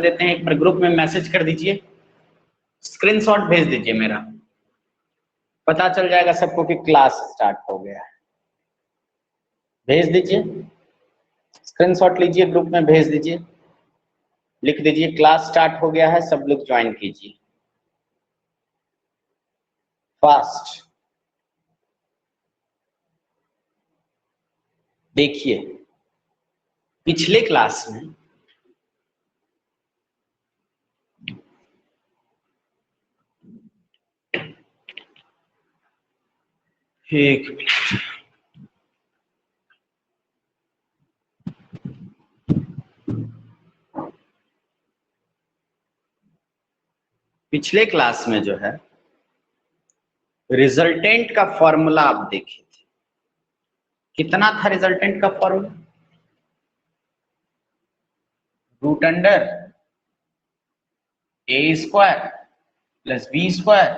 देते हैं, एक बार ग्रुप में मैसेज कर दीजिए, स्क्रीनशॉट भेज दीजिए मेरा, पता चल जाएगा सबको कि क्लास स्टार्ट हो गया है। भेज दीजिए, स्क्रीनशॉट लीजिए, ग्रुप में भेज दीजिए, लिख दीजिए क्लास स्टार्ट हो गया है, सब लोग ज्वाइन कीजिए फास्ट। देखिए पिछले क्लास में एक मिनट, पिछले क्लास में जो है रिजल्टेंट का फॉर्मूला आप देखे थे, कितना था रिजल्टेंट का formula? Root under A square plus B square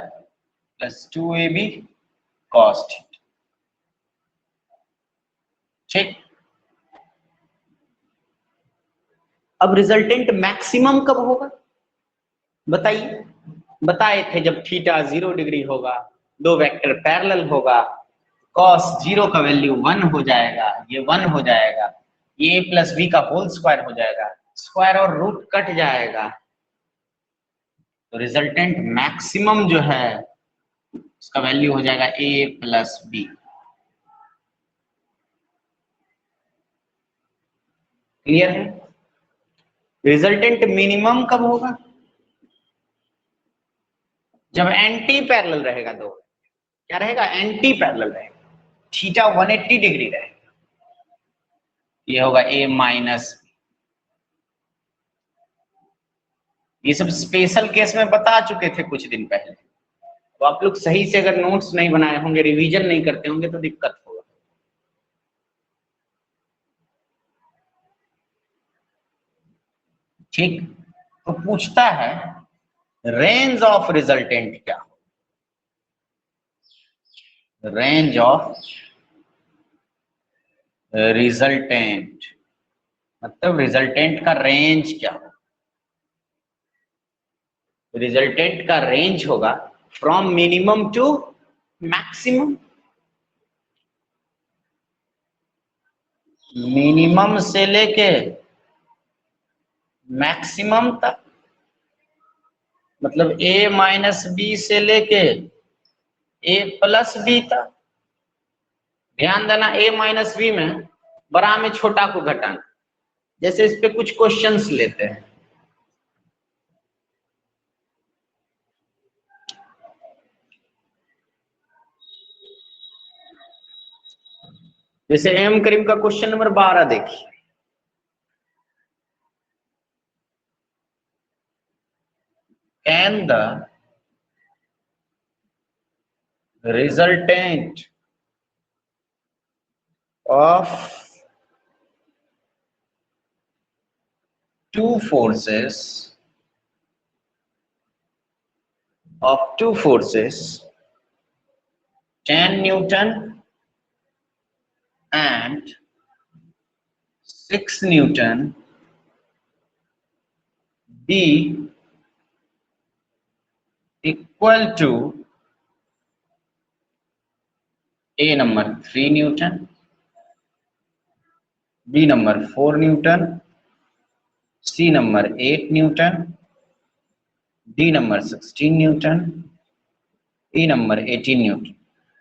plus 2ab cos theta. ठीक, अब रिजल्टेंट मैक्सिमम कब होगा बताइए? बताए थे जब थीटा 0 डिग्री होगा, दो वेक्टर पैरेलल होगा, कॉस 0 का वैल्यू 1 हो जाएगा, ये 1 हो जाएगा, ये a प्लस बी का होल स्क्वायर हो जाएगा, स्क्वायर और रूट कट जाएगा, तो रिजल्टेंट मैक्सिमम जो है उसका वैल्यू हो जाएगा a प्लस बी। क्लियर है? रिजल्टेंट मिनिमम कब होगा? जब एंटी पैरेलल रहेगा, दो क्या रहेगा? एंटी पैरेलल रहेगा, थीटा 180 डिग्री रहेगा, ये होगा a माइनस। ये सब स्पेशल केस में बता चुके थे कुछ दिन पहले, तो आप लोग सही से अगर नोट्स नहीं बनाए होंगे, रिवीजन नहीं करते होंगे तो दिक्कत होगा। ठीक, तो पूछता है रेंज ऑफ रिजल्टेंट क्या हो? रेंज ऑफ रिजल्टेंट मतलब रिजल्टेंट का रेंज क्या हो? रिजल्टेंट का रेंज होगा from minimum to maximum, minimum से लेके मैक्सिमम तक, मतलब a माइनस बी से लेके a प्लस बी तक। ध्यान देना, a माइनस बी में बड़ा में छोटा को घटाना, जैसे इस पे कुछ क्वेश्चंस लेते हैं। जैसे m करीम का क्वेश्चन नंबर 12 देखिए, and the resultant of two forces 10 Newton and 6 Newton be equal to A number 3 Newton, B number 4 Newton, C number 8 Newton, D number 16 Newton, E number 18 Newton।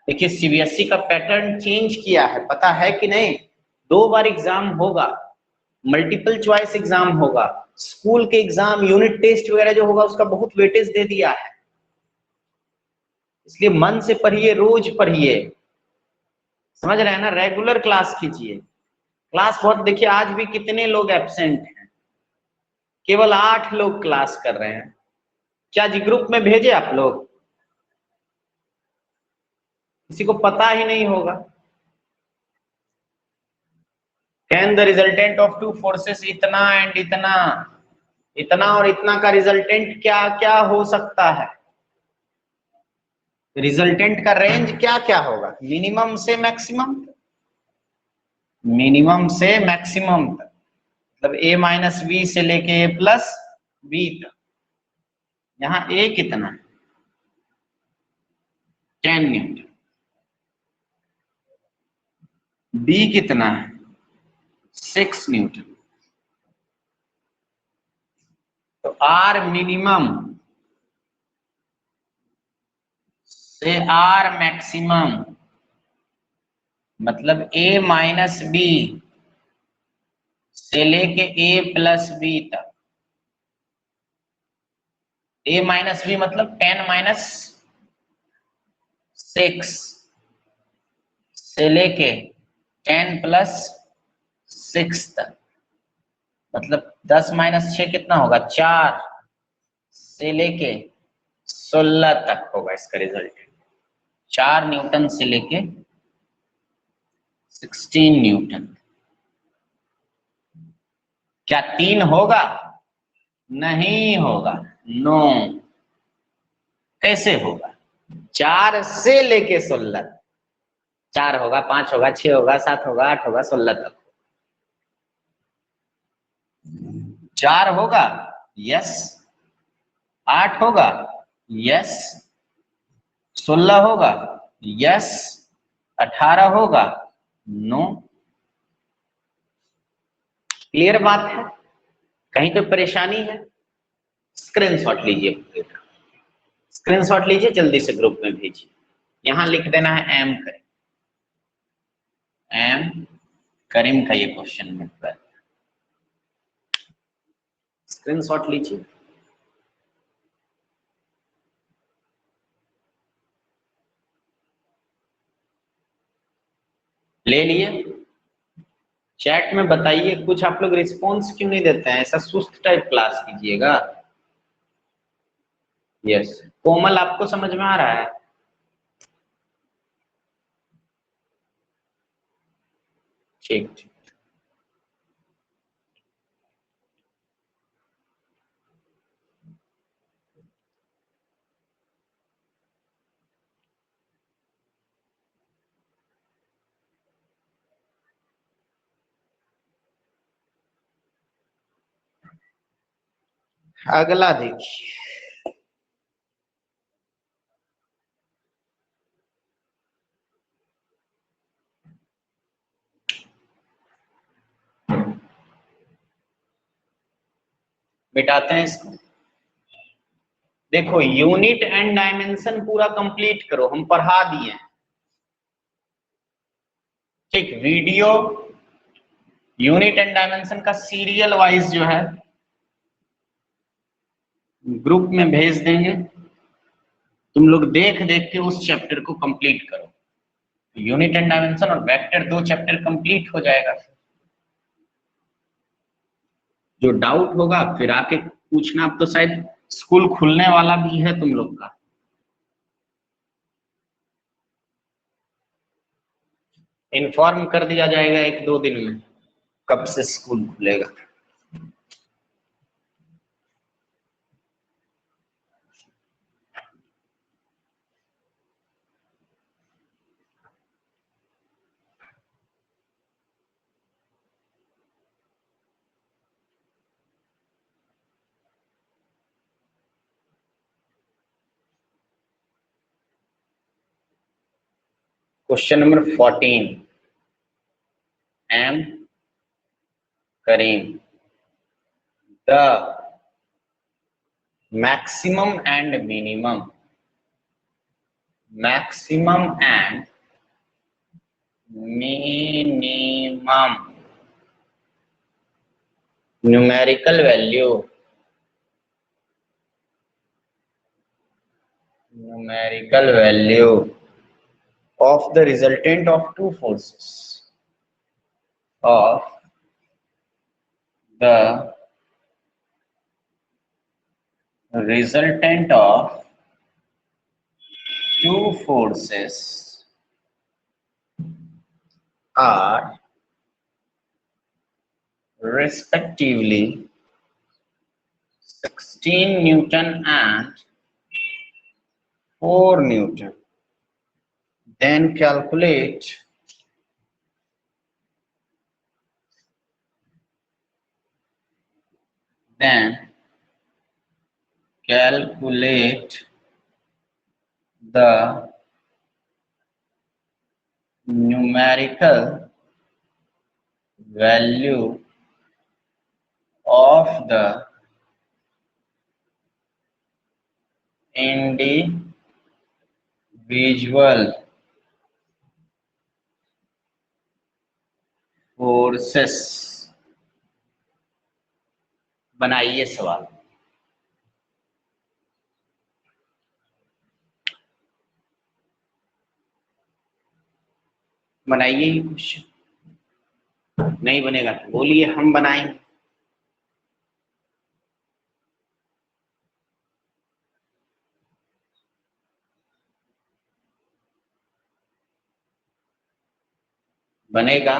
देखिए CBSE का pattern change किया है, पता है कि नहीं? 2 बार exam होगा, multiple choice exam होगा, स्कूल के एग्जाम यूनिट टेस्ट वगैरह जो होगा उसका बहुत वेटेज दे दिया है, इसलिए मन से पढ़िए, रोज पढ़िए, समझ रहे हैं ना? रेगुलर क्लास कीजिए। क्लास बहुत, देखिए आज भी कितने लोग एब्सेंट हैं, केवल 8 लोग क्लास कर रहे हैं। क्या जी ग्रुप में भेजे आप लोग? किसी को पता ही नहीं होगा। Can the resultant of two forces इतना एंड इतना, इतना और इतना का रिजल्टेंट क्या क्या हो सकता है? रिजल्टेंट का रेंज क्या क्या होगा? मिनिमम से मैक्सिमम, मिनिमम से मैक्सिमम तक, मतलब a माइनस बी से लेके a प्लस बी तक। यहाँ ए कितना है 10 न्यूटन, बी कितना है 6 न्यूटन। तो आर मिनिमम से आर मैक्सिमम मतलब ए माइनस बी से लेके ए प्लस बी तक। ए माइनस बी मतलब 10 माइनस 6 से लेके 10 प्लस 6 तक, मतलब 10 माइनस 6 कितना होगा 4 से लेके 16 तक होगा इसका रिजल्ट। 4 न्यूटन से लेके 16 न्यूटन। क्या 3 होगा? नहीं होगा, नो। कैसे होगा? 4 से लेके 16, 4 होगा 5 होगा 6 होगा 7 होगा 8 होगा 16 तक। 4 होगा यस, 8 होगा यस, 16 होगा यस, 18 होगा नो। क्लियर बात है? कहीं तो परेशानी है? स्क्रीनशॉट लीजिए, स्क्रीनशॉट लीजिए, जल्दी से ग्रुप में भेजिए। यहां लिख देना है एम करीम, एम करीम का ये क्वेश्चन में स्क्रीनशॉट लीजिए। ले लिए? चैट में बताइए, कुछ आप लोग रिस्पॉन्स क्यों नहीं देते हैं? ऐसा सुस्त टाइप क्लास कीजिएगा। यस, कोमल आपको समझ में आ रहा है? ठीक ठीक। अगला देखिए, मिटाते हैं इसको। देखो, यूनिट एंड डायमेंशन पूरा कंप्लीट करो, हम पढ़ा दिए। ठीक, वीडियो यूनिट एंड डायमेंशन का सीरियल वाइज जो है ग्रुप में भेज देंगे, तुम लोग देख देख के उस चैप्टर को कंप्लीट करो। यूनिट एंड डायमेंशन और वेक्टर 2 चैप्टर कंप्लीट हो जाएगा। जो डाउट होगा फिर आके पूछना। अब तो शायद स्कूल खुलने वाला भी है तुम लोग का। इन्फॉर्म कर दिया जाएगा 1-2 दिन में कब से स्कूल खुलेगा। क्वेश्चन नंबर 14, एम करीम, the maximum and minimum, maximum and minimum numerical value, numerical value of the resultant of two forces, of the resultant of two forces are respectively 16 Newton and 4 Newton. Then calculate calculate the numerical value of the individual forces। बनाइए सवाल। बनाइए ये question. नहीं बनेगा तो बोलिए, हम बनाएंगे। बनेगा।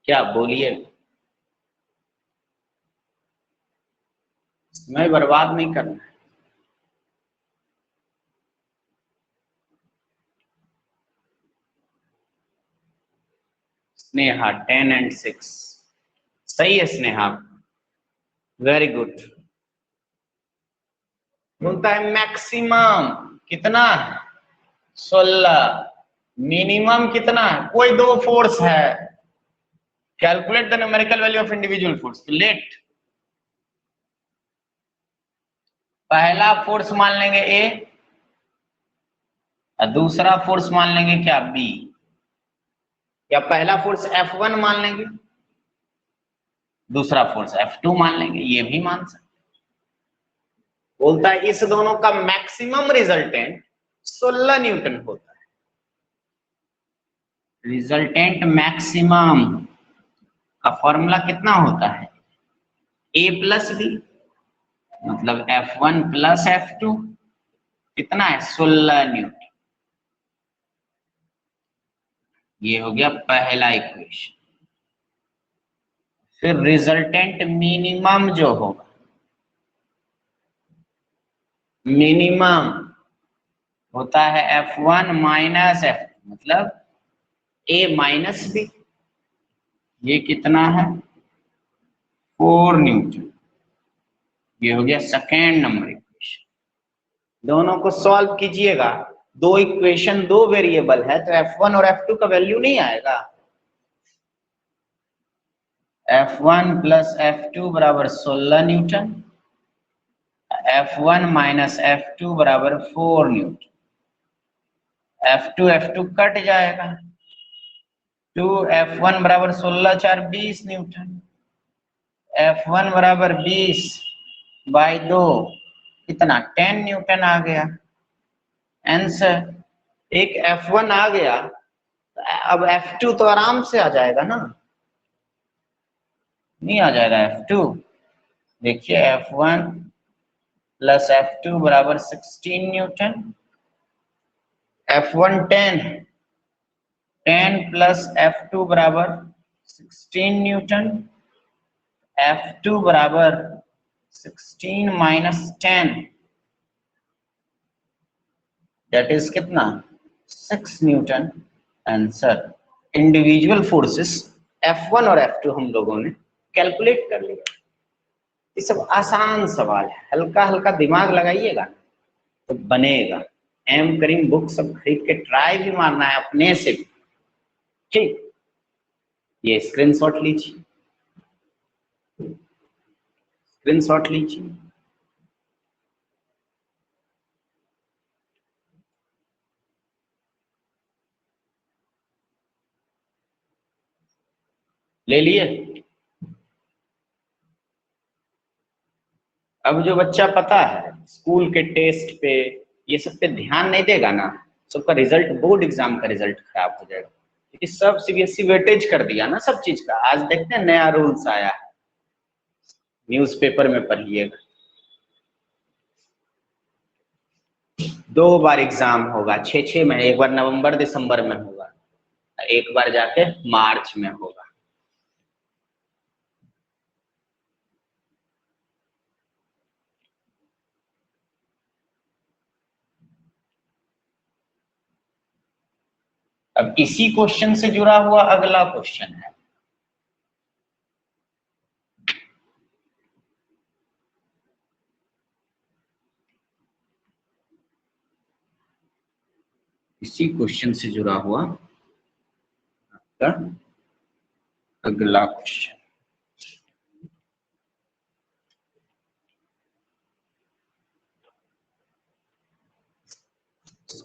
क्या बोलिए। समय बर्बाद नहीं करना है। स्नेहा 10 and 6 सही है स्नेहा, वेरी गुड। बोलता है मैक्सिमम कितना है 16, मिनिमम कितना है, कोई दो फोर्स है। Calculate the numerical value of individual force. Let पहला फोर्स मान लेंगे ए और दूसरा फोर्स मान लेंगे क्या बी, या पहला फोर्स F1 मान लेंगे, दूसरा फोर्स F2 मान लेंगे, ये भी मान सकते। बोलता है इस दोनों का मैक्सिमम रिजल्टेंट 16 न्यूटन होता है। रिजल्टेंट मैक्सिमम का फॉर्मूला कितना होता है, ए प्लस बी, मतलब F1 प्लस F2 कितना है 16 न्यूटन। ये हो गया पहला इक्वेशन। फिर रिजल्टेंट मिनिमम जो होगा, मिनिमम होता है F1 माइनस F2 मतलब A माइनस बी, ये कितना है 4 न्यूटन। ये हो गया सेकेंड नंबर इक्वेशन। दोनों को सॉल्व कीजिएगा, दो इक्वेशन दो वेरिएबल है तो F1 और F2 का वैल्यू नहीं आएगा। F1 प्लस F2 बराबर 16 न्यूटन, F1 माइनस F2 बराबर 4 न्यूटन। F2 कट जाएगा, 2F1 बराबर 16 4 20 न्यूटन, F1 बराबर 20 बाई 2 कितना 10 न्यूटन आ गया आंसर। एक F1 आ गया, अब F2 तो आराम से आ जाएगा ना, नहीं आ जाएगा F2। देखिए F1 प्लस F2 बराबर 16 न्यूटन, F1 10 प्लस F2 बराबर 16 न्यूटन, F2 बराबर 16 माइनस 10 दैट इज कितना 6 Newton answer. Individual forces F1 और F2 हम लोगों ने कैलकुलेट कर लिया। ये सब आसान सवाल है, हल्का हल्का दिमाग लगाइएगा तो बनेगा। एम करीम बुक सब खरीद के ट्राई भी मारना है अपने से भी, ठीक। ये स्क्रीनशॉट लीजिए, स्क्रीनशॉट लीजिए। ले लिए। अब जो बच्चा पता है स्कूल के टेस्ट पे ये सब पे ध्यान नहीं देगा ना, सबका रिजल्ट बोर्ड एग्जाम का रिजल्ट खराब हो जाएगा, क्योंकि सब सीबीएसई वेटेज कर दिया ना सब चीज का। आज देखते हैं नया रूल्स आया है, न्यूज़पेपर में पढ़िएगा। 2 बार एग्जाम होगा 6-6 महीने, एक बार नवंबर दिसंबर में होगा, एक बार जाके मार्च में होगा। अब इसी क्वेश्चन से जुड़ा हुआ अगला क्वेश्चन है, इसी क्वेश्चन से जुड़ा हुआ आपका अगला question.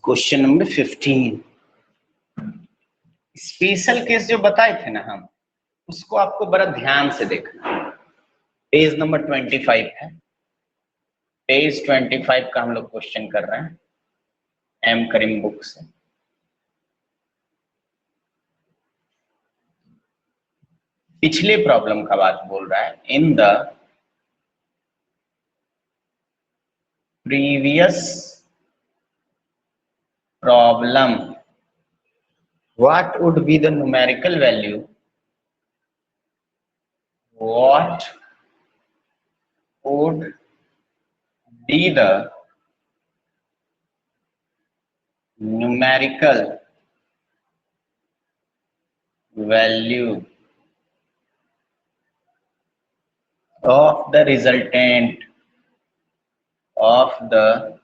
Question number 15। Special case जो बताए थे ना हम, उसको आपको बड़ा ध्यान से देखना है। पेज नंबर 25 है, पेज 25 का हम लोग क्वेश्चन कर रहे हैं एम करीम बुक से। पिछले प्रॉब्लम का बात बोल रहा है। In the previous problem what would be the numerical value, what would be the numerical value of the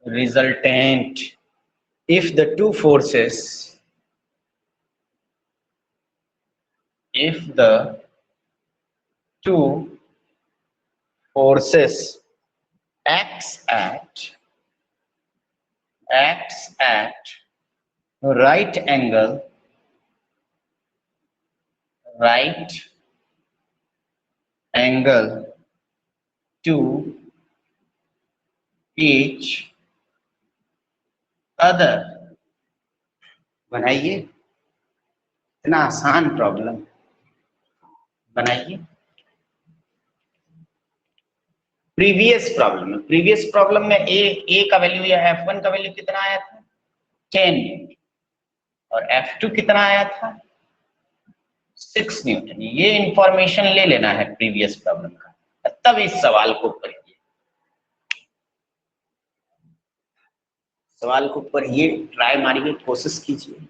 resultant if the two forces acts at right angle to each other। बनाइए, इतना आसान problem बनाइए। Previous problem में ए का value या F1 का value कितना आया था 10 और F2 कितना आया था 6 न्यूटन। ये इंफॉर्मेशन ले लेना है प्रीवियस प्रॉब्लम का, तब इस सवाल को पढ़िए। सवाल को पढ़िए, ट्राई मारिए, कोशिश कीजिए।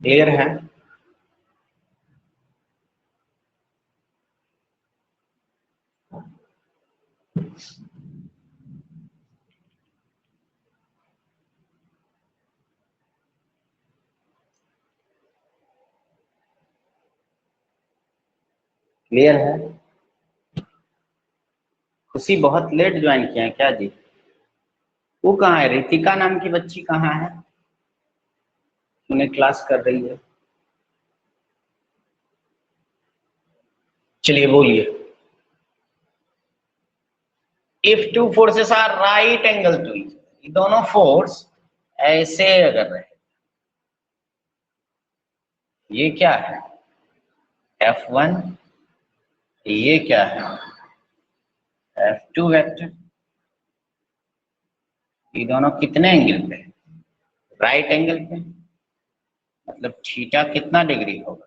क्लियर है? क्लियर है? खुशी बहुत लेट ज्वाइन किया है क्या जी? वो कहाँ है? रितिका नाम की बच्ची कहाँ है? उन्हें क्लास कर रही है। चलिए बोलिए। If two forces are right angle to each, दोनों फोर्स ऐसे अगर रहे, ये क्या है F1, ये क्या है F2 वेक्टर, ये दोनों कितने एंगल पे? राइट एंगल पे। मतलब थीटा कितना डिग्री होगा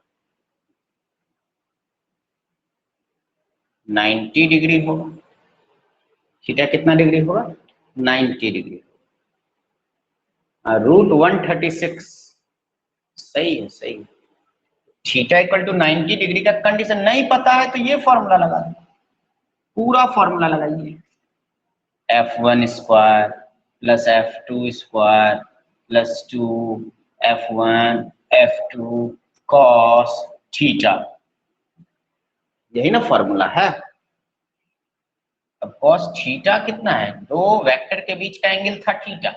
90 डिग्री होगा। थीटा कितना डिग्री होगा 90 डिग्री। रूट 136 सही है, सही है। थीटा इक्वल टू 90 डिग्री का कंडीशन नहीं पता है तो ये फॉर्मूला लगा दो, पूरा फॉर्मूला लगाइए। F1 square plus F2 square plus 2 F1 F2 cos theta, यही ना फॉर्मूला है। अब कॉस थीटा कितना है, दो वेक्टर के बीच का एंगल था थीटा,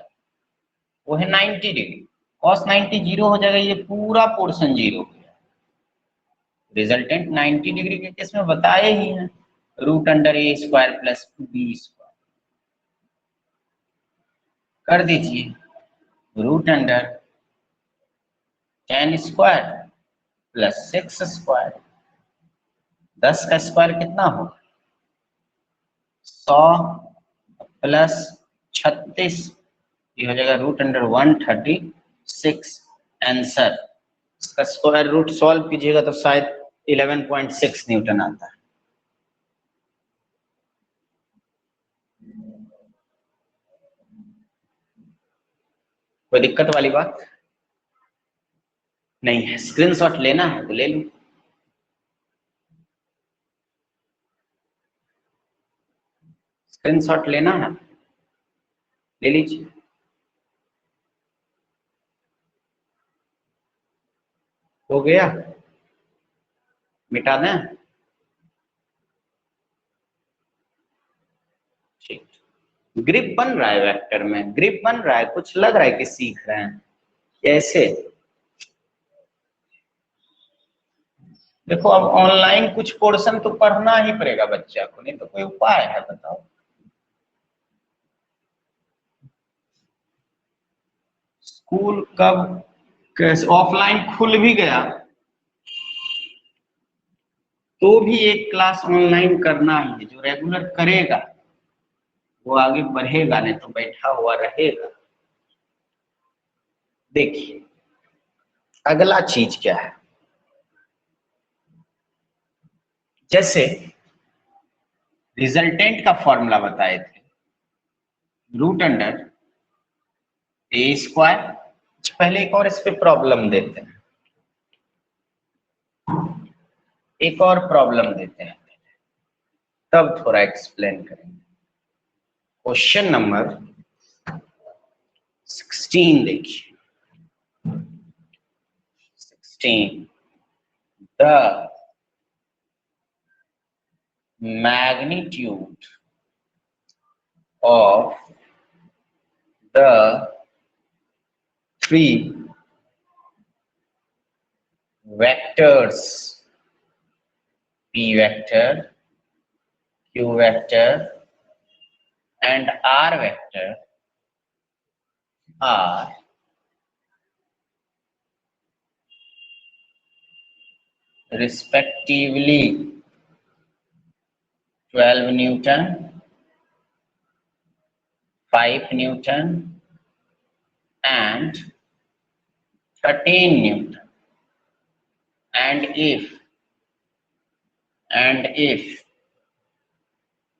वो है 90 डिग्री। कॉस 90 जीरो हो जाएगा, ये पूरा पोर्शन जीरो हो गया। रिजल्टेंट 90 डिग्री के केस में बताए ही हैं, root under A square plus B square कर दीजिए। Root under 10 square plus 6 square, 10 का स्क्वायर कितना होगा 100 प्लस 36, ये हो जाएगा रूट अंडर 136 आंसर इसका स्क्वायर रूट सॉल्व कीजिएगा तो शायद 11.6 न्यूटन आता है। कोई दिक्कत वाली बात नहीं है। स्क्रीनशॉट लेना है तो ले लो। स्क्रीनशॉट लेना है ले लीजिए। हो गया, मिटा दें। ठीक, ग्रिप बन रहा है वेक्टर में, ग्रिप बन रहा है, कुछ लग रहा है कि सीख रहे हैं कैसे। देखो अब ऑनलाइन कुछ पोर्शन तो पढ़ना ही पड़ेगा बच्चा को, नहीं तो कोई उपाय है बताओ। स्कूल कब कैसे, ऑफलाइन खुल भी गया तो भी एक क्लास ऑनलाइन करना ही है। जो रेगुलर करेगा वो आगे बढ़ेगा, नहीं तो बैठा हुआ रहेगा। देखिए अगला चीज क्या है, जैसे रिजल्टेंट का फॉर्मूला बताए थे, रूट अंडर ए स्क्वायर। पहले एक और इस पे प्रॉब्लम देते हैं, एक और प्रॉब्लम देते हैं तब थोड़ा एक्सप्लेन करेंगे। क्वेश्चन नंबर 16 देखिए, 16 the magnitude of the three vectors p vector, q vector and r vector are respectively 12 Newton, 5 Newton and 13 Newton, and if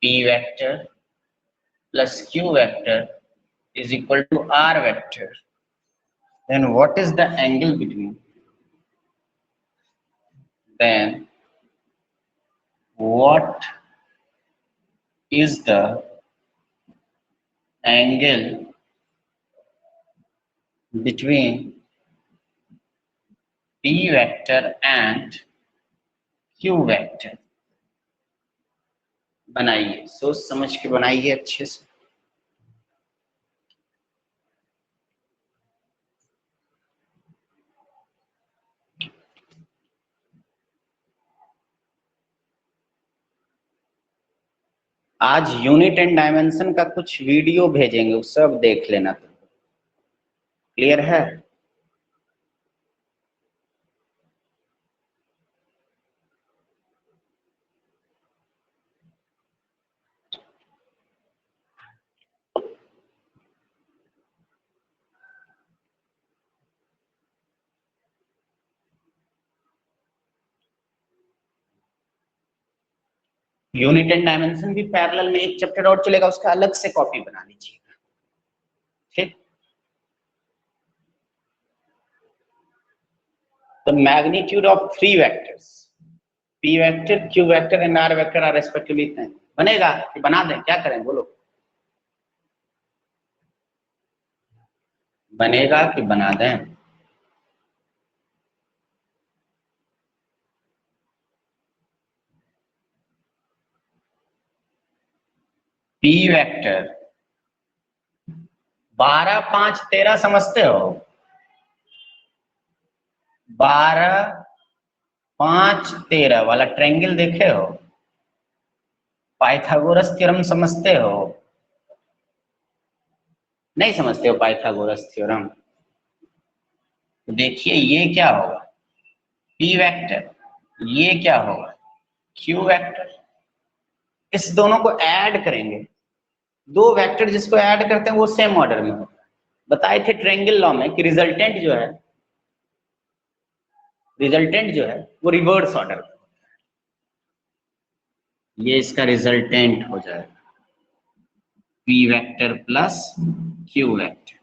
p vector plus q vector is equal to r vector, then what is the angle between? Then what is the angle between p vector and q vector? बनाइए, सोच समझ के बनाइए अच्छे से। आज unit and dimension का कुछ वीडियो भेजेंगे, वो सब देख लेना। क्लियर है? यूनिट एंड डायमेंशन भी पैरेलल में एक चैप्टर और चलेगा, उसका अलग से कॉपी बना लीजिएगा। ठीक, the magnitude of three vectors p vector, q vector and r vector are respectively 10 बनेगा कि बना दें? क्या करें बोलो, बनेगा कि बना दें? p वेक्टर 12 5 13 समझते हो? 12 5 13 वाला ट्रायंगल देखे हो? पाइथागोरस थ्योरम समझते हो? नहीं समझते हो पाइथागोरस थ्योरम? तो देखिए ये क्या होगा p वेक्टर, ये क्या होगा q वेक्टर। इस दोनों को ऐड करेंगे, दो वेक्टर जिसको ऐड करते हैं वो सेम ऑर्डर में होता है। बताए थे ट्रायंगल लॉ में कि रिजल्टेंट जो है रिजल्टेंट जो है वो रिवर्स ऑर्डर में होता है। ये इसका रिजल्टेंट हो जाएगा p vector plus q vector.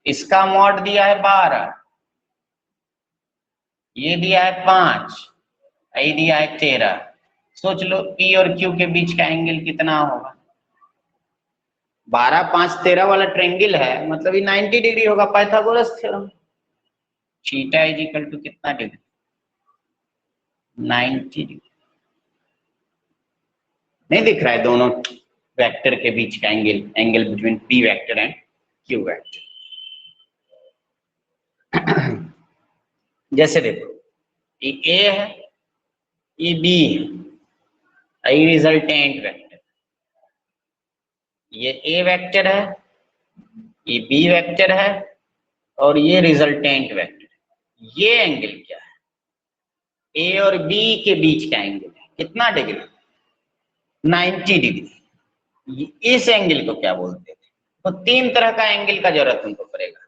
इसका मॉड दिया है 12, ये दिया है 5, ये दिया है 13। सोच लो p और q के बीच का एंगल कितना होगा। 12, 5, 13 वाला ट्रायंगल है, मतलब ये 90 डिग्री होगा, Pythagoras theorem. Theta is equal to कितना डिग्री? 90 डिग्री। नहीं दिख रहा है दोनों वेक्टर के बीच का angle between p vector and q vector. जैसे देखो ये a है, ये b है, ये रिजल्टेंट वेक्टर, ये a वेक्टर है, ये b वेक्टर है और ये रिजल्टेंट वेक्टर। ये एंगल क्या है? a और b के बीच का एंगल है, कितना डिग्री? 90 डिग्री। इस एंगल को क्या बोलते थे? तो 3 तरह का एंगल का जरूरत तुमको पड़ेगा,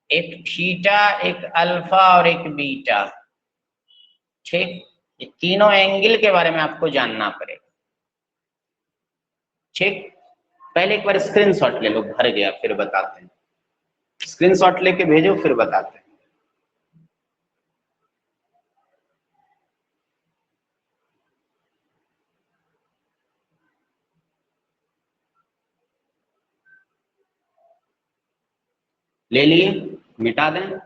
एक थीटा, एक अल्फा और एक बीटा। ठीक, ये तीनों एंगल के बारे में आपको जानना पड़ेगा। ठीक, पहले एक बार स्क्रीनशॉट ले लो, भर गया फिर बताते हैं। स्क्रीनशॉट लेके भेजो फिर बताते हैं। ले लिए, मिटा दें।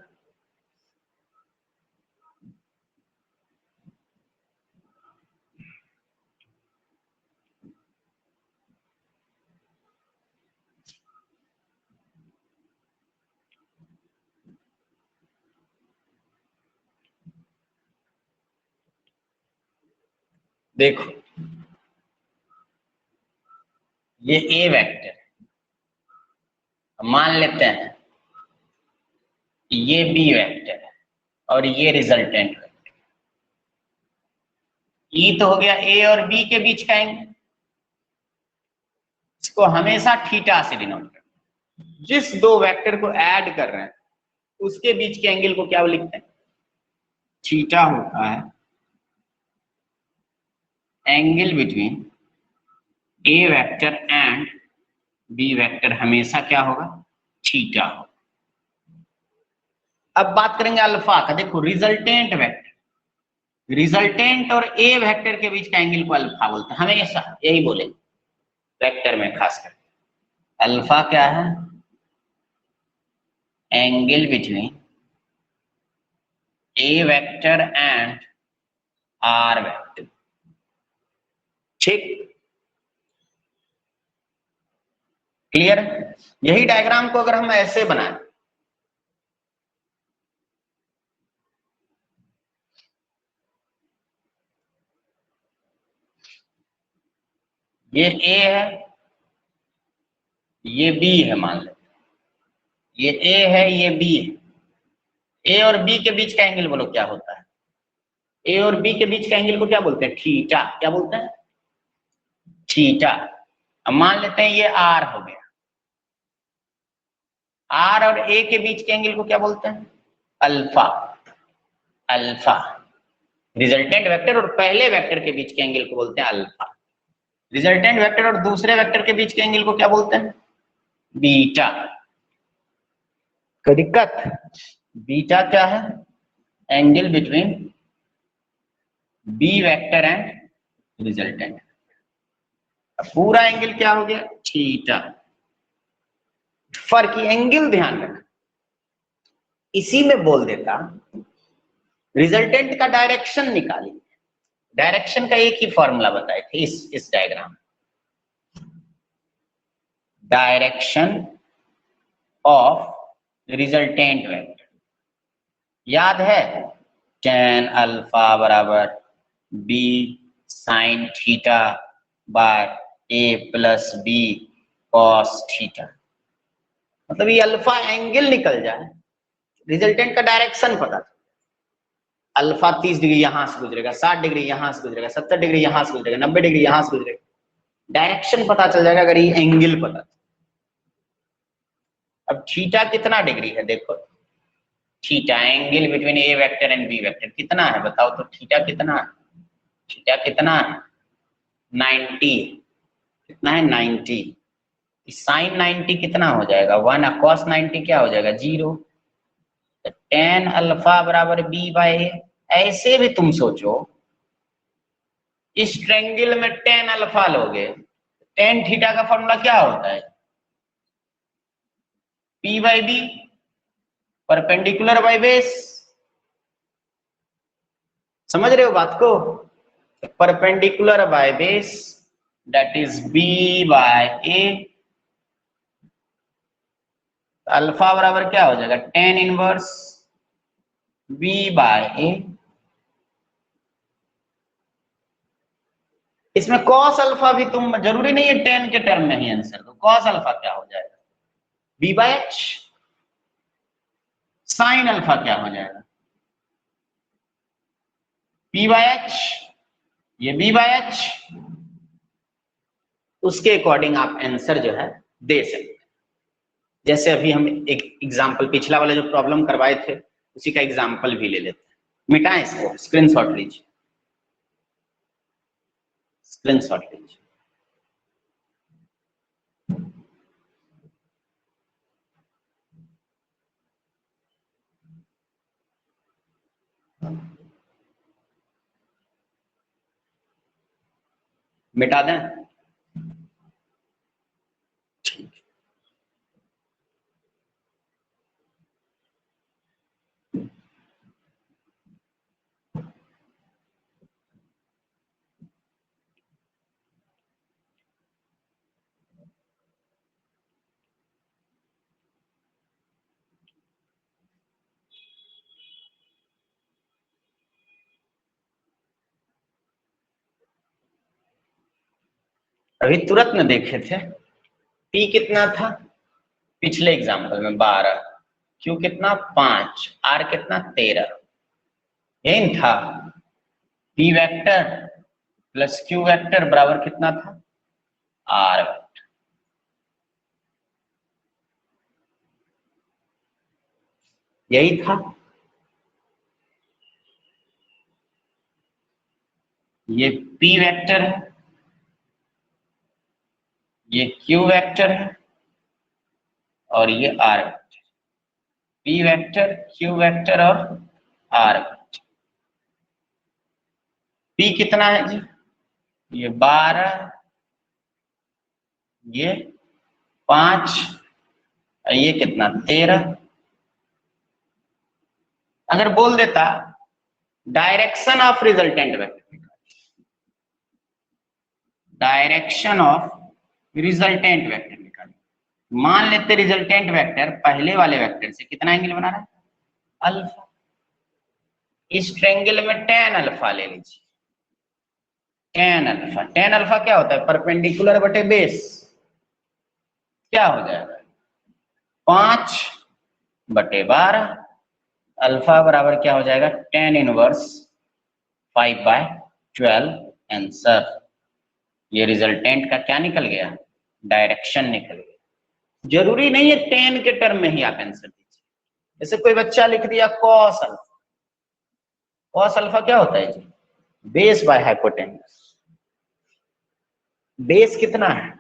देखो ये ए वेक्टर, मान लेते हैं ये बी वेक्टर है और ये रिजल्टेंट वेक्टर। ई तो हो गया ए और बी के बीच का एंगल, इसको हमेशा थीटा से डिनोट करना। जिस दो वेक्टर को ऐड कर रहे हैं उसके बीच के एंगल को क्या लिखते हैं? थीटा होता है angle between A vector and B vector, हमेशा क्या होगा? थीटा होगा। अब बात करेंगे अल्फा का। देखो रिजल्टेंट वेक्टर, रिजल्टेंट और ए वेक्टर के बीच का एंगल को अल्फा बोलते हैं, हमेशा यही बोलेंगे वेक्टर में खासकर। अल्फा क्या है? Angle between A vector and R vector. ठीक, क्लियर? यही डायग्राम को अगर हम ऐसे बनाएं, ये ए है, ये बी है, मान लो ये ए है, ये बी है। ए और बी के बीच का एंगल बोलो क्या होता है? ए और बी के बीच का एंगल को क्या बोलते हैं? थीटा। क्या बोलते हैं? थीटा। अब मान लेते हैं ये आर हो गया, आर और ए के बीच के एंगल को क्या बोलते हैं? अल्फा। अल्फा रिजल्टेंट वेक्टर और पहले वेक्टर के बीच के एंगल को बोलते हैं अल्फा। रिजल्टेंट वेक्टर और दूसरे वेक्टर के बीच के एंगल को क्या बोलते हैं? बीटा। कोई दिक्कत? बीटा क्या है? Angle between B vector and resultant. पूरा एंगल क्या हो गया? थीटा। फर्क एंगल ध्यान रखना, इसी में बोल देता रिजल्टेंट का डायरेक्शन निकालिए। डायरेक्शन का एक ही फॉर्मूला बताए थे इस diagram. Direction of resultant vector याद है? tan अल्फा बराबर b sine theta by a plus b cos theta. मतलब ये अल्फा एंगल निकल जाए, रिजल्टेंट का डायरेक्शन पता चले। अल्फा 30 डिग्री यहां से गुजरेगा, 60 डिग्री यहां से गुजरेगा, 70 डिग्री यहां से गुजरेगा, 90 डिग्री यहां से गुजरेगा। डायरेक्शन पता चल जाएगा अगर ये एंगल पता। अब थीटा कितना डिग्री है? देखो theta angle between A vector and B vector कितना है बताओ तो, थीटा कितना है, थीटा कितना है 90, कितना है 90, साइन 90 कितना हो जाएगा 1, कॉस 90 क्या हो जाएगा 0, तो tan अल्फा बराबर बी बाय ए। ऐसे भी तुम सोचो इस ट्रायंगल में tan अल्फा लोगे, tan थीटा का फॉर्मूला क्या होता है p by B, perpendicular by base, समझ रहे हो बात को, perpendicular by base that is b by A, alpha बराबर क्या हो जाएगा tan inverse b by A. इसमें cos अल्फा भी तुम जरूरी नहीं है tan के टर्म में ही आंसर दो, cos अल्फा क्या हो जाएगा b by H, sine alpha क्या हो जाएगा p बाय एच, ये b बाय एच, उसके अकॉर्डिंग आप आंसर जो है दे सकते हैं। जैसे अभी हम एक एग्जांपल पिछला वाला जो प्रॉब्लम करवाए थे उसी का एग्जांपल भी ले लेते हैं, मिटाएं इसको, स्क्रीनशॉट लीजिए, स्क्रीनशॉट लीजिए। मिटा दें, अभी तुरंत में देखे थे p कितना था पिछले एग्जांपल में 12, q कितना 5, r कितना 13, यही था p vector plus q vector बराबर कितना था r वेक्टर। यही था, ये p वेक्टर है, ये q वेक्टर है और ये r vector, p vector q vector और r वेक्टर। p कितना है जी ये 12, ये 5 और ये कितना 13। अगर बोल देता direction of resultant vector, direction of resultant vector निकालिए, मान लेते रिजल्टेंट वेक्टर पहले वाले वेक्टर से कितना एंगल बना रहा है अल्फा, इस ट्रायंगल में tan अल्फा ले लीजिए, tan अल्फा, tan अल्फा क्या होता है परपेंडिकुलर बटे बेस, क्या हो जाएगा 5 बटे 12, अल्फा बराबर क्या हो जाएगा tan इनवर्स 5 बाय 12 आंसर। ये रिजल्टेंट का क्या निकल गया डायरेक्शन निकल गया। जरूरी नहीं है tan के टर्म में ही आप आंसर दीजिए, जैसे कोई बच्चा लिख दिया cos अल्फा, cos अल्फा क्या होता है जी बेस बाय हाइपोटेनस, बेस कितना है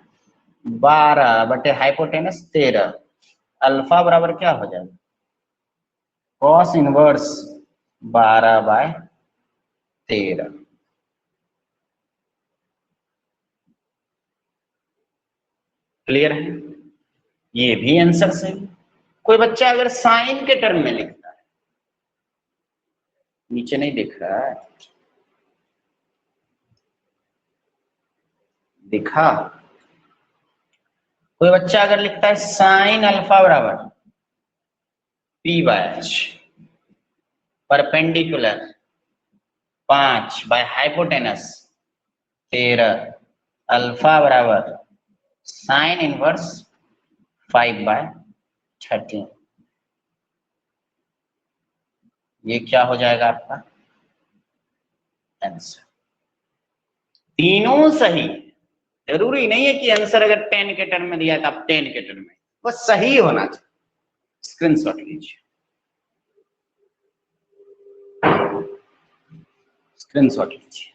12 बटे हाइपोटेनस 13, अल्फा बराबर क्या हो जाएगा cos इनवर्स 12 बाय 13। क्लियर है, ये भी आंसर सही। कोई बच्चा अगर साइन के टर्म में लिखता है, नीचे नहीं दिख रहा है, दिखा, कोई बच्चा अगर लिखता है साइन अल्फा बराबर p by H, perpendicular 5 by hypotenuse 13, alpha बराबर साइन इनवर्स 5 बाय 13, ये क्या हो जाएगा आपका आंसर। तीनों सही, जरूरी नहीं है कि आंसर अगर 10 के टर्म में दिया तो आप 10 के टर्म में, बस सही होना चाहिए। स्क्रीनशॉट लीजिए, स्क्रीनशॉट लीजिए।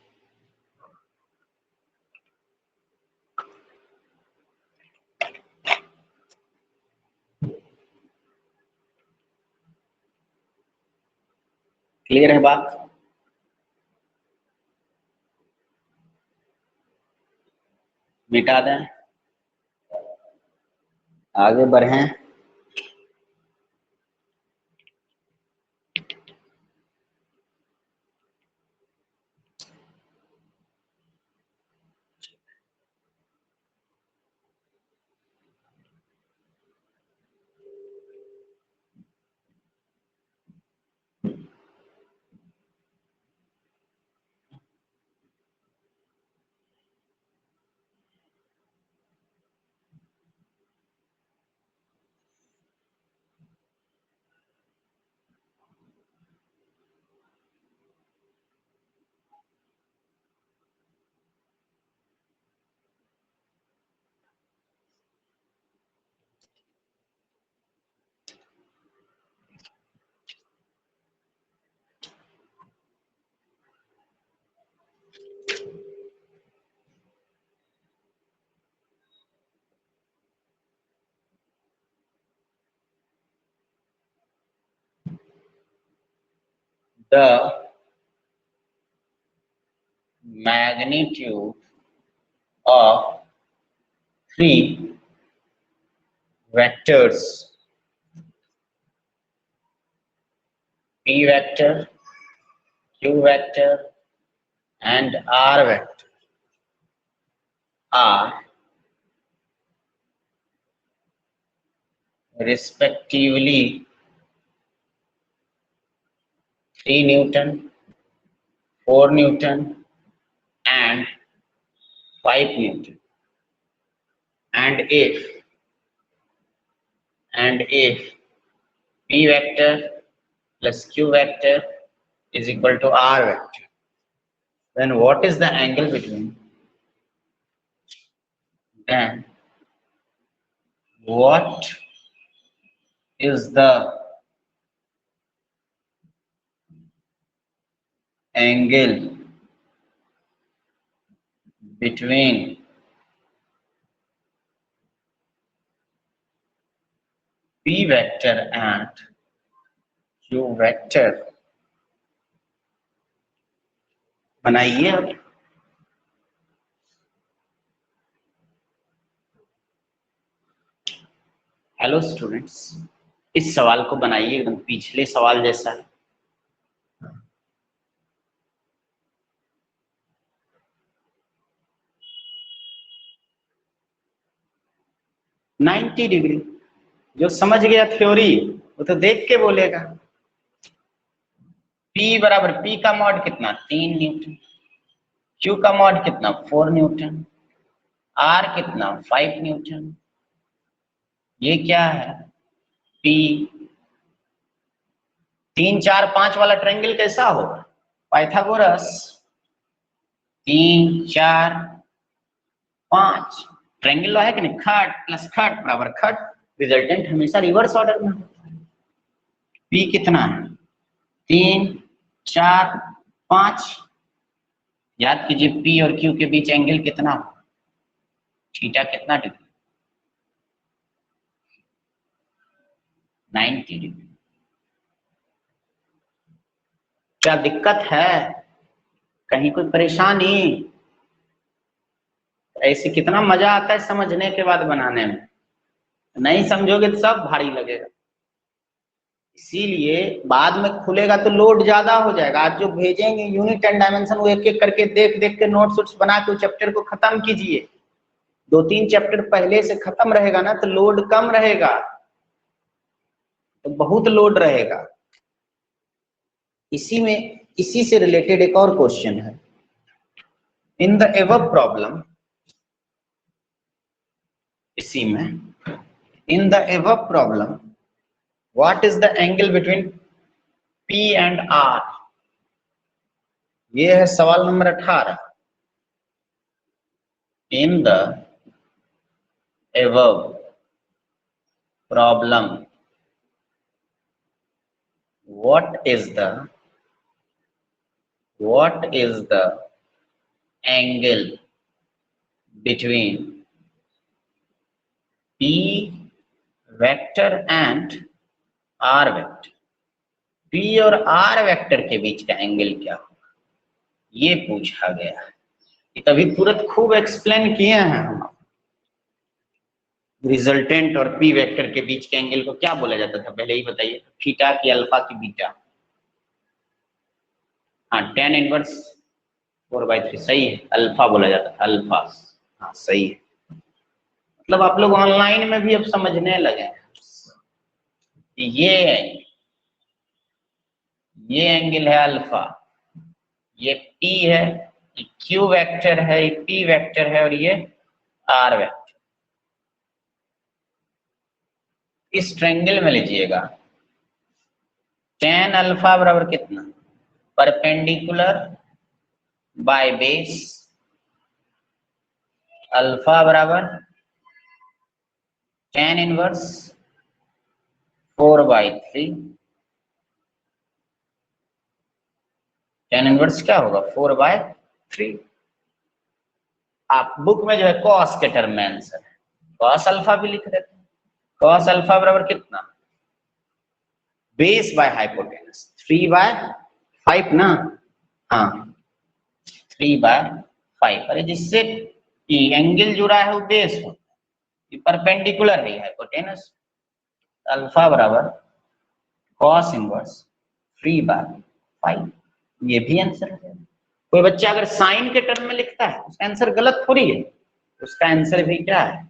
क्लियर है बात? मिटा दें, आगे बढ़ें। The magnitude of three vectors P vector, Q vector and R vector are respectively 3 Newton, 4 Newton and 5 Newton. And if P vector plus Q vector is equal to R vector, then what is the angle between? Then what is the angle between P vector and Q vector? बनाइए अब। Hello students, इस सवाल को बनाइए एकदम पिछले सवाल जैसा है। नाइन्टी डिग्री, जो समझ गया थ्योरी वो तो देख के बोलेगा। P बराबर P का मॉड कितना 3 न्यूटन, Q का मॉड कितना 4 न्यूटन, R कितना 5 न्यूटन। ये क्या है? P 3 4 5 वाला ट्रायंगल कैसा होगा? पाइथागोरस। 3 4 5 ट्रायंगल है कि नहीं? खट प्लस खट बराबर खट। रिजल्टेंट हमेशा रिवर्स ऑर्डर में होता है। P कितना है? 3 4 5। याद कीजिए P और Q के बीच एंगल कितना हो? थीटा कितना डिग्री? 90 डिग्री। क्या दिक्कत है? कहीं कोई परेशानी? ऐसे कितना मजा आता है समझने के बाद बनाने में, नहीं समझोगे तो सब भारी लगेगा। इसीलिए बाद में खुलेगा तो लोड ज्यादा हो जाएगा। आज जो भेजेंगे यूनिट एंड डायमेंशन वो एक एक करके देख देख के नोट्स वोट्स बना के चैप्टर को खत्म कीजिए। 2-3 चैप्टर पहले से खत्म रहेगा ना तो लोड कम रहेगा, तो बहुत लोड रहेगा। इसी से रिलेटेड एक और क्वेश्चन है। इन द एबव प्रॉब्लम, इसी में in the above problem what is the angle between P and R? ये है सवाल number 18। In the above problem what is the what is the angle between P vector and R vector? P और R vector के बीच का angle क्या होगा, ये पूछा गया है। ये तभी तुरंत खूब एक्सप्लेन किए हैं हम। रिजल्टेंट और P वेक्टर के बीच के एंगल को क्या बोला जाता था, पहले ही बताइए। थीटा की, अल्फा की, बीटा? हाँ, tan इनवर्स 4/3 सही है, अल्फा बोला जाता था, अल्फा। हाँ सही है। मतलब आप लोग ऑनलाइन में भी अब समझने लगे हैं। ये एंगल है अल्फा, ये P है, ये Q वेक्टर है, ये P वेक्टर है और ये R वेक्टर। इस ट्रायंगल में लीजिएगा, tan अल्फा बराबर कितना, परपेंडिकुलर बाय बेस, अल्फा बराबर tan इनवर्स 4/3। tan इनवर्स क्या होगा, 4/3। आप बुक में जो है cos के टर्म में आंसर है, cos अल्फा भी लिख देते हैं। cos अल्फा बराबर कितना, बेस बाय हाइपोटेनस 3/5 ना। हाँ 3/5, अरे जिससे एंगल जुड़ा है वो बेस हो, परपेंडिकुलर है हाइपोटेनस। अल्फा बराबर cos इनवर्स 3/5, ये भी आंसर है। कोई बच्चा अगर साइन के टर्म में लिखता है उसका आंसर गलत थोड़ी है, उसका आंसर भी क्या है,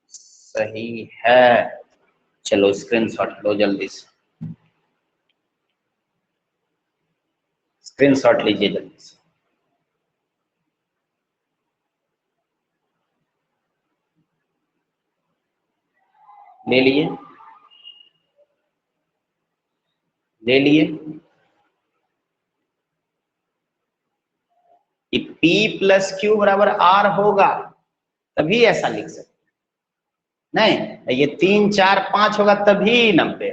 सही है। चलो स्क्रीनशॉट लो, जल्दी से स्क्रीनशॉट लीजिए जल्दी से। ले लिए, ले लिए। कि P प्लस Q बराबर R होगा तभी ऐसा लिख सकते, नहीं ये 3 4 5 होगा तभी 90,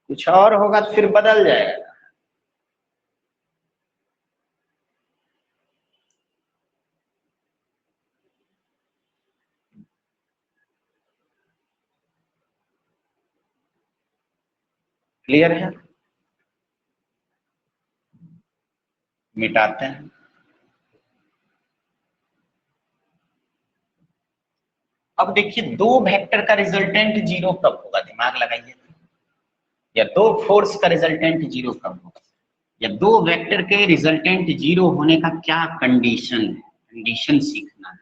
कुछ और होगा तो फिर बदल जाएगा। क्लियर है, मिटाते हैं। अब देखिए, दो वेक्टर का रिजल्टेंट जीरो कब होगा, दिमाग लगाइए। या दो फोर्स का रिजल्टेंट जीरो कब होगा, या दो वेक्टर के रिजल्टेंट जीरो होने का क्या कंडीशन है, कंडीशन सीखना है।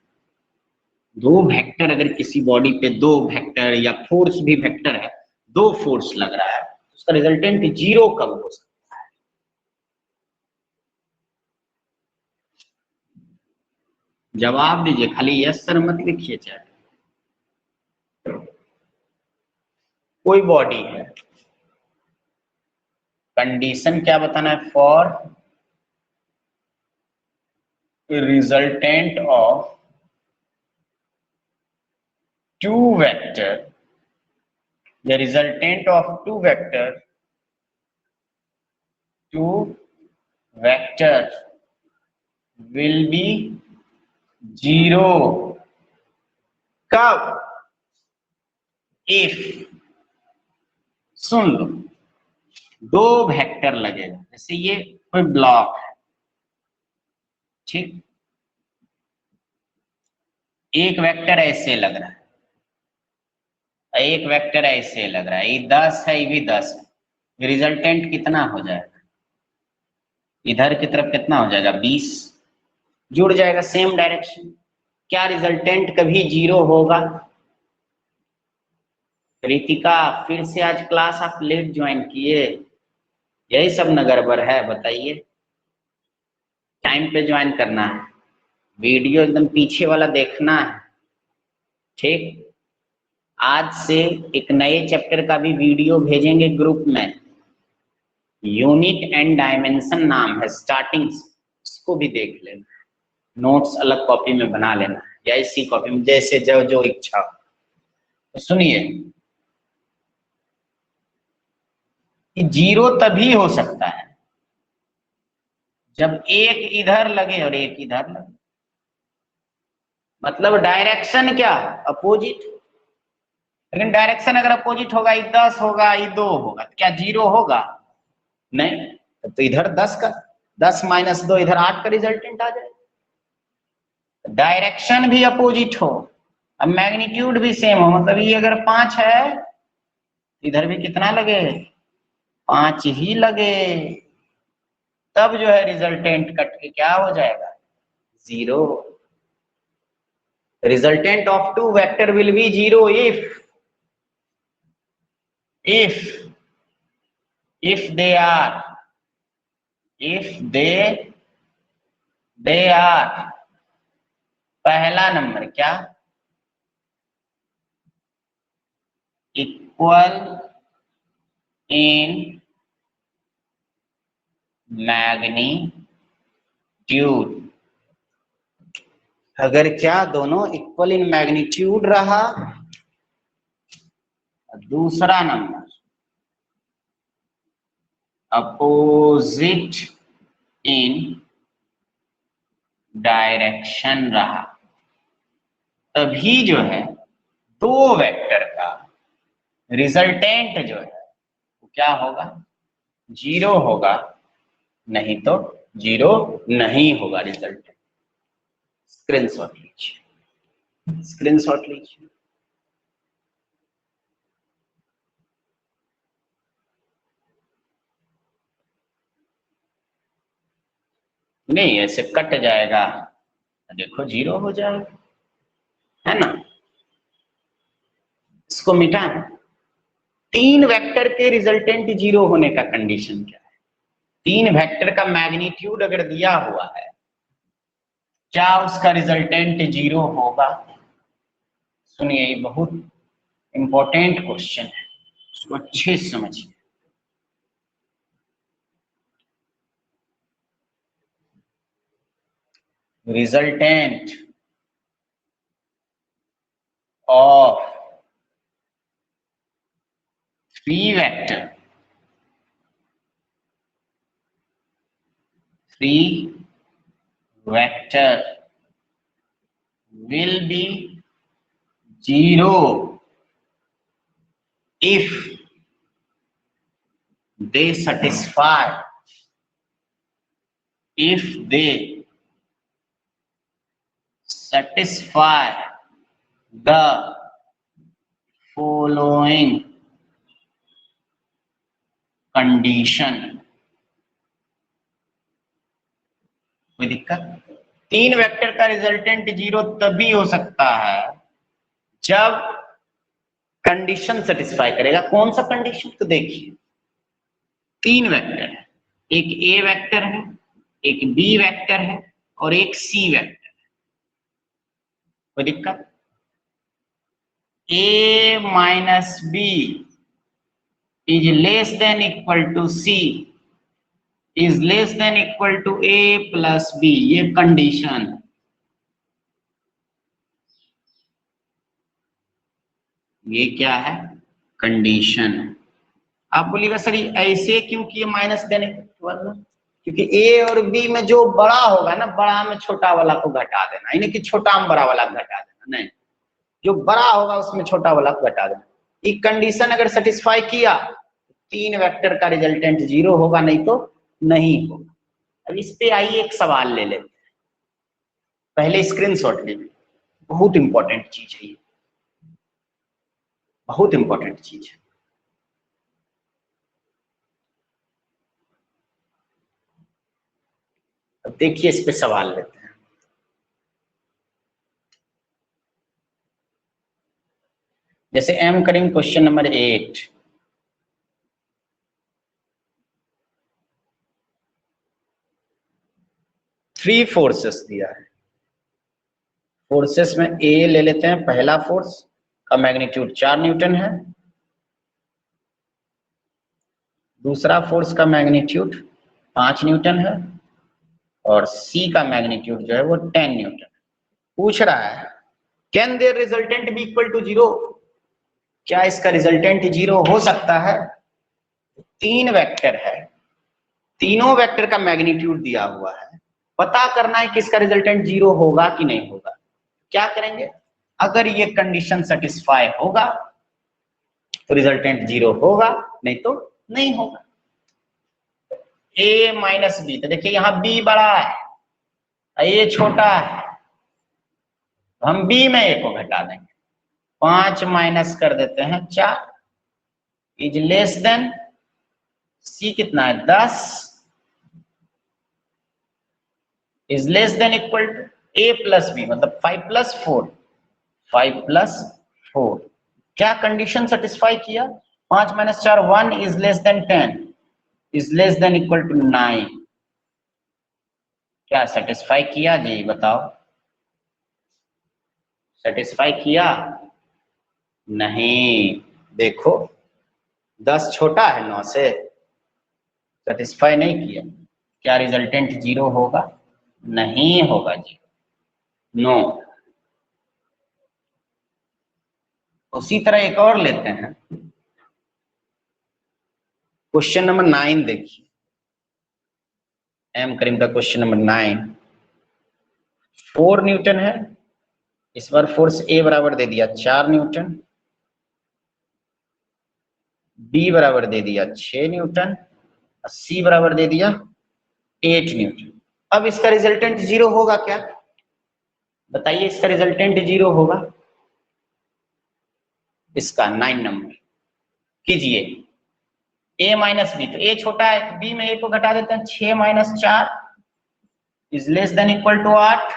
दो वेक्टर, अगर किसी बॉडी पे दो वेक्टर या फोर्स भी वेक्टर है, दो फोर्स लग रहा है, उसका रिजल्टेंट जीरो कब हो सकता है। जवाब दीजिए, खाली यस सर मत लिखिए। चाहे कोई बॉडी है, कंडीशन क्या बताना है, for resultant of two vector, the resultant of two vector will be zero कब, if, सुन लो, दो वेक्टर लगेगा, जैसे ये कोई ब्लॉक है, ठीक, एक वेक्टर ऐसे लग रहा है, एक वेक्टर ऐसे लग रहा है, ये 10 है, ये भी 10 है, रिजल्टेंट कितना हो जाएगा, इधर की तरफ कितना हो जाएगा, 20 जुड़ जाएगा, सेम डायरेक्शन। क्या रिजल्टेंट कभी जीरो होगा। रितिका, फिर से आज क्लास आप लेट ज्वाइन किए, यही सब न गड़बड़ है, बताइए। टाइम पे ज्वाइन करना है, वीडियो एकदम पीछे वाला देखना है, ठीक। आज से एक नए चैप्टर का भी वीडियो भेजेंगे ग्रुप में, यूनिट एंड डायमेंशन नाम है, स्टार्टिंग, इसको भी देख लेना, नोट्स अलग कॉपी में बना लेना या इसी कॉपी में, जैसे जो जो इच्छा हो। तो सुनिए, कि जीरो तभी हो सकता है जब एक इधर लगे और एक इधर लगे, मतलब डायरेक्शन क्या, अपोजिट। लेकिन डायरेक्शन अगर अपोजिट होगा, ये 10 होगा, ये 2 होगा, तो क्या 0 होगा? नहीं। तो इधर 10 का 10 माइनस 2 इधर 8 का रिजल्टेंट आ जाए। डायरेक्शन भी अपोजिट हो, अब मैग्नीट्यूड भी सेम हो, मतलब ये अगर 5 है इधर भी कितना लगे, 5 ही लगे, तब जो है रिजल्टेंट कट के क्या हो जाएगा, 0। Resultant of two vector will be 0 if they are पहला नंबर क्या, इक्वल इन मैग्नीट्यूड। अगर क्या दोनों इक्वल इन मैग्नीट्यूड रहा, दूसरा नंबर अपोजिट इन डायरेक्शन रहा, तभी जो है दो वेक्टर का रिजल्टेंट जो है वो क्या होगा, 0 होगा, नहीं तो 0 नहीं होगा रिजल्टेंट। स्क्रीनशॉट लीजिए, स्क्रीनशॉट लीजिए। नहीं ऐसे कट जाएगा, देखो 0 हो जाएगा, है ना। इसको मिटा, 3 वेक्टर के रिजल्टेंट 0 होने का कंडीशन क्या है, 3 वेक्टर का मैग्नीट्यूड अगर दिया हुआ है, क्या उसका रिजल्टेंट 0 होगा? सुनिए, ये बहुत इंपॉर्टेंट क्वेश्चन है, उसको अच्छे से समझिए। Resultant of 3 vector will be 0 if they satisfy the following condition। कोई दिक्कत? 3 वेक्टर का रिजल्टेंट 0 तभी हो सकता है जब कंडीशन सेटिस्फाई करेगा। कौन सा कंडीशन? तो देखिए, 3 वेक्टर है, एक ए वेक्टर है, एक बी वेक्टर है और एक सी वेक्टर है। कोई दिक्कत? a minus B is less than equal to C is less than equal to a plus B, ये कंडीशन। ये क्या है? कंडीशन। आप बोलिएगा सर ऐसे क्यों किए माइनस देने, क्योंकि ए और बी में जो बड़ा होगा ना, बड़ा में छोटा वाला को घटा देना, यानी कि छोटा में बड़ा वाला को घटा देना, नहीं, जो बड़ा होगा उसमें छोटा वाला को घटा देना। ये कंडीशन अगर सेटिस्फाई किया, 3 वेक्टर का रिजल्टेंट 0 होगा, नहीं तो नहीं होगा। अब इस पे आइए एक सवाल ले लेते हैं, पहले स्क्रीनशॉट ले लीजिए, बहुत इंपॉर्टेंट चीज है ये, बहुत इंपॉर्टेंट चीज है। अब देखिए इस पे सवाल लेते हैं। जैसे एम करेंगे क्वेश्चन नंबर 8, थ्री फोर्सेस दिया है। फोर्सेस में ए ले लेते हैं, पहला फोर्स का मैग्नीट्यूड 4 न्यूटन है, दूसरा फोर्स का मैग्नीट्यूड 5 न्यूटन है और सी का मैग्नीट्यूड जो है वो 10 न्यूटन है। पूछ रहा है can there resultant be equal to 0, क्या इसका रिजल्टेंट 0 हो सकता है? 3 वेक्टर है, तीनों वेक्टर का मैग्नीट्यूड दिया हुआ है, पता करना है किसका रिजल्टेंट 0 होगा कि नहीं होगा। क्या करेंगे, अगर ये कंडीशन सेटिस्फाई होगा तो रिजल्टेंट 0 होगा, नहीं तो नहीं होगा। a माइनस बी, तो देखिए यहाँ b बड़ा है, a छोटा है, तो हम b में a को घटा देंगे, 5 माइनस कर देते हैं 4 इज लेस देन c कितना है 10 is less than equal to a plus B, मतलब 5 प्लस 4, 5 प्लस 4। क्या कंडीशन सेटिस्फाई किया, 5 minus 4 1 is less than 10 is less than equal to 9। क्या सेटिस्फाई किया जी, बताओ, सेटिस्फाई किया नहीं। देखो 10 छोटा है 9 से, सेटिस्फाई नहीं किया। क्या रिजल्टेंट 0 होगा, नहीं होगा जी, नो। उसी तरह एक और लेते हैं, क्वेश्चन नंबर 9 देखिए, एम करीम का क्वेश्चन नंबर 9। 4 न्यूटन है, इस बार फोर्स ए बराबर दे दिया 4 न्यूटन, बी बराबर दे दिया 6 न्यूटन, सी बराबर दे दिया 8 न्यूटन। अब इसका रिजल्टेंट 0 होगा क्या, बताइए, इसका रिजल्टेंट 0 होगा। इसका 9 नंबर कीजिए, a माइनस बी, तो a छोटा है तो b में a को घटा देते हैं, 6 minus 4 is less than equal to 8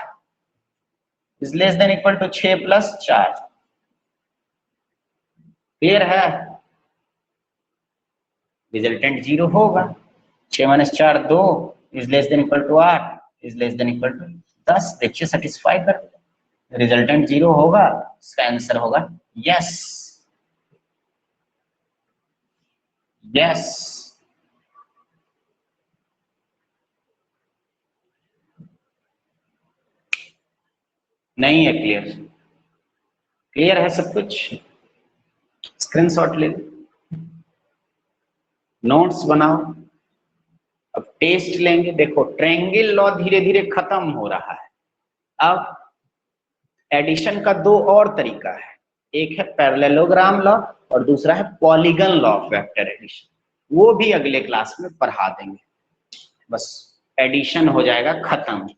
is less than equal to 6 plus 4। Clear है, रिजल्टेंट 0 होगा। 6 minus 4 2 is less than equal to 8 is less than equal to 10। देखिए सेटिस्फाई कर, रिजल्टेंट 0 होगा, इसका आंसर होगा यस, यस। नहीं है क्लियर, क्लियर है सब कुछ, स्क्रीनशॉट ले, नोट्स बनाओ। अब टेस्ट लेंगे, देखो ट्रायंगल लॉ धीरे धीरे खत्म हो रहा है। अब एडिशन का दो और तरीका है, एक है पैरेललोग्राम लॉ और दूसरा है polygon law of vector addition, वो भी अगले क्लास में पढ़ा देंगे। बस एडिशन हो जाएगा खत्म,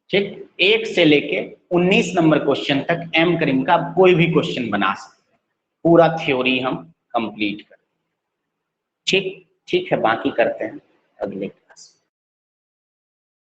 ठीक। 1 से लेके 19 नंबर क्वेश्चन तक एम करीम का कोई भी क्वेश्चन बना सकते हैं, पूरा थ्योरी हम कंप्लीट कर, ठीक। ठीक है, बाकी करते हैं अगले क्लास में।